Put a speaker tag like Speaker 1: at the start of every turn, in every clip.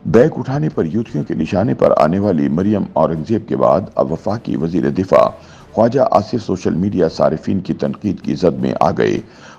Speaker 1: Bag उठाने पर युवतियों के निशाने पर आने वाली मरियम औरंगजेब के बाद अब वफाकी वजीर दिफा ख्वाजा आसिफ सोशल मीडिया सारिफीन की तनकीद की जद में आ गए।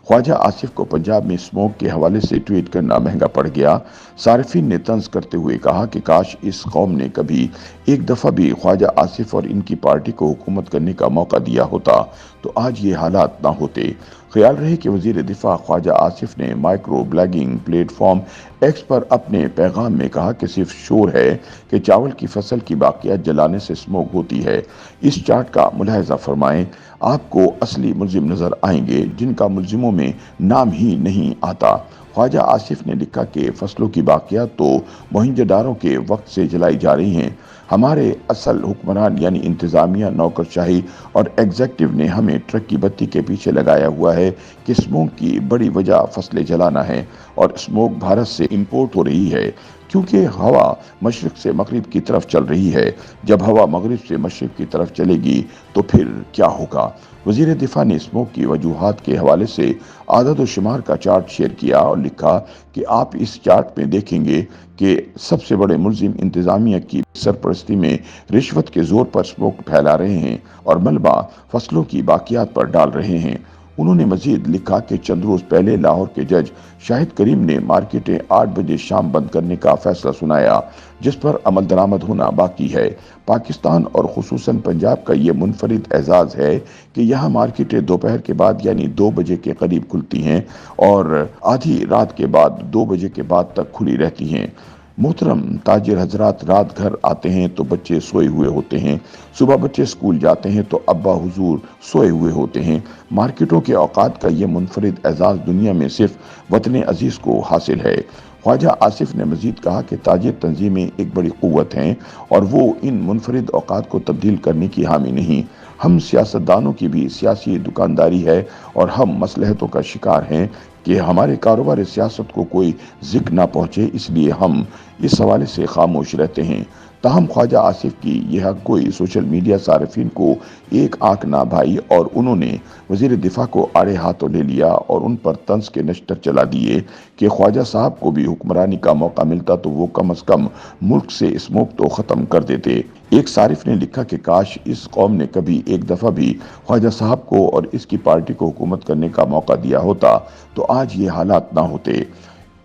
Speaker 1: ख्वाजा आसिफ को पंजाब में स्मोक के हवाले से ट्वीट करना महंगा पड़ गया। सारिफीन ने तंज करते हुए कहा कि काश इस कौम ने कभी एक दफा भी ख्वाजा आसिफ और इनकी पार्टी को हुकूमत करने का मौका दिया होता तो आज ये हालात ना होते। ख्याल रहे कि वजीर दिफा ख्वाजा आसिफ ने माइक्रो ब्लॉगिंग प्लेटफॉर्म एक्स पर अपने पैगाम में कहा कि सिर्फ शोर है कि चावल की फसल की बाकियात जलाने से स्मोक होती है। इस चार्ट का मुलाहिजा फरमाएं, आपको असली मुल्जिम नजर आएंगे जिनका मुल्जिमों में नाम ही नहीं आता। ख्वाजा आसिफ ने लिखा कि फसलों की बाकियात तो मोहिंजोदारो के वक्त से जलाई जा रही हैं। हमारे असल हुक्मरान यानी इंतजामिया, नौकरशाही और एग्जेक्टिव ने हमें ट्रक की बत्ती के पीछे लगाया हुआ है कि स्मोक की बड़ी वजह फसलें जलाना है और स्मोक भारत से इंपोर्ट हो रही है क्योंकि हवा मशरिक से मगरिब की तरफ चल रही है। जब हवा मगरिब से मशरिक की तरफ चलेगी तो फिर क्या होगा। वजीर दिफा ने स्मोक की वजूहात के हवाले से आदद व शुमार का चार्ट शेयर किया और लिखा कि आप इस चार्ट में देखेंगे कि सबसे बड़े मुल्जिम इंतजामिया की सरपरस्ती में रिश्वत के जोर पर स्मोक फैला रहे हैं और मलबा फसलों की बाकियात पर डाल रहे हैं। उन्होंने मजीद लिखा कि चंद रोज पहले लाहौर के जज शाहिद करीम ने मार्केटें 8 बजे शाम बंद करने का फैसला सुनाया जिस पर अमल दरामद होना बाकी है। पाकिस्तान और खुसूसन पंजाब का ये मुनफरिद एजाज है कि यहाँ मार्केटें दोपहर के बाद यानी 2 बजे के करीब खुलती हैं और आधी रात के बाद 2 बजे के बाद तक खुली रहती हैं। मोहतरम ताजिर हजरात, रात घर आते हैं तो बच्चे सोए हुए होते हैं, सुबह बच्चे स्कूल जाते हैं तो अब्बा हुजूर सोए हुए होते हैं। मार्केटों के औकात का ये मुनफरिद एजाज दुनिया में सिर्फ वतन अजीज को हासिल है। ख्वाजा आसिफ ने मजीद कहा कि ताजिर तंजीमें एक बड़ी क़ुव्वत हैं और वो इन मुनफरिद औकात को तब्दील करने की हामी नहीं। हम सियासतदानों की भी सियासी दुकानदारी है और हम मसलहतों का शिकार हैं कि हमारे कारोबार सियासत को कोई जिक्र ना पहुंचे, इसलिए हम इस हवाले से खामोश रहते हैं। ताहम ख्वाजा आसिफ की यह कोई सोशल मीडिया सारिफीन को एक आंख ना भाई और उन्होंने वजीर दिफा को आड़े हाथों ले लिया और उन पर तंज के नश्तर चला दिए कि ख्वाजा साहब को भी हुक्मरानी का मौका मिलता तो वो कम अज कम मुल्क से स्मोक तो ख़त्म कर देते। एक सारिफ ने लिखा कि काश इस कौम ने कभी एक दफ़ा भी ख्वाजा साहब को और इसकी पार्टी को हुकूमत करने का मौका दिया होता तो आज ये हालात ना होते।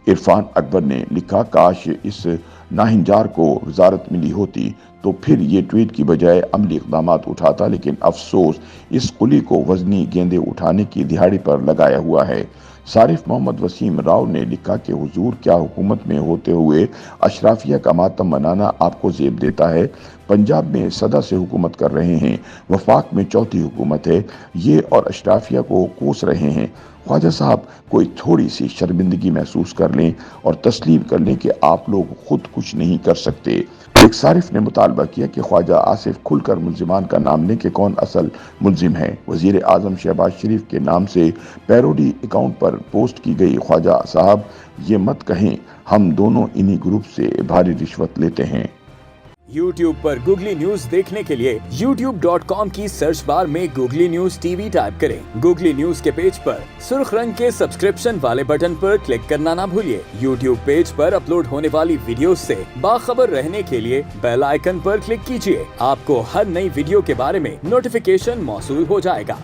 Speaker 1: इरफान अकबर ने लिखा, काश इस नाहिंजार को वजारत मिली होती तो फिर ये ट्वीट की बजाय अमली इक़दामात उठाता, लेकिन अफसोस इस कुली को वजनी गेंदे उठाने की दिहाड़ी पर लगाया हुआ है। सारिफ मोहम्मद वसीम राव ने लिखा कि हुजूर, क्या हुकूमत में होते हुए अशराफिया का मातम मनाना आपको जेब देता है। पंजाब में सदा से हुकूमत कर रहे हैं, वफाक में चौथी हुकूमत है, ये और अशराफिया को कोस रहे हैं। ख्वाजा साहब कोई थोड़ी सी शर्मिंदगी महसूस कर लें और तस्लीम कर लें कि आप लोग खुद कुछ नहीं कर सकते। एक सारिफ ने मुतालबा किया कि ख्वाजा आसिफ खुलकर मुल्जिमान का नाम लें कि कौन असल मुल्जिम है। वजीर आजम शहबाज शरीफ के नाम से पैरोडी अकाउंट पर पोस्ट की गई, ख्वाजा साहब ये मत कहें हम दोनों इन्हीं ग्रुप से भारी रिश्वत लेते हैं।
Speaker 2: YouTube पर गूगली न्यूज देखने के लिए youtube.com की सर्च बार में गूगली न्यूज टीवी टाइप करें। गूगली न्यूज के पेज पर सुर्ख रंग के सब्सक्रिप्शन वाले बटन पर क्लिक करना ना भूलिए। YouTube पेज पर अपलोड होने वाली वीडियोस से बाखबर रहने के लिए बेल आइकन पर क्लिक कीजिए। आपको हर नई वीडियो के बारे में नोटिफिकेशन मौसूल हो जाएगा।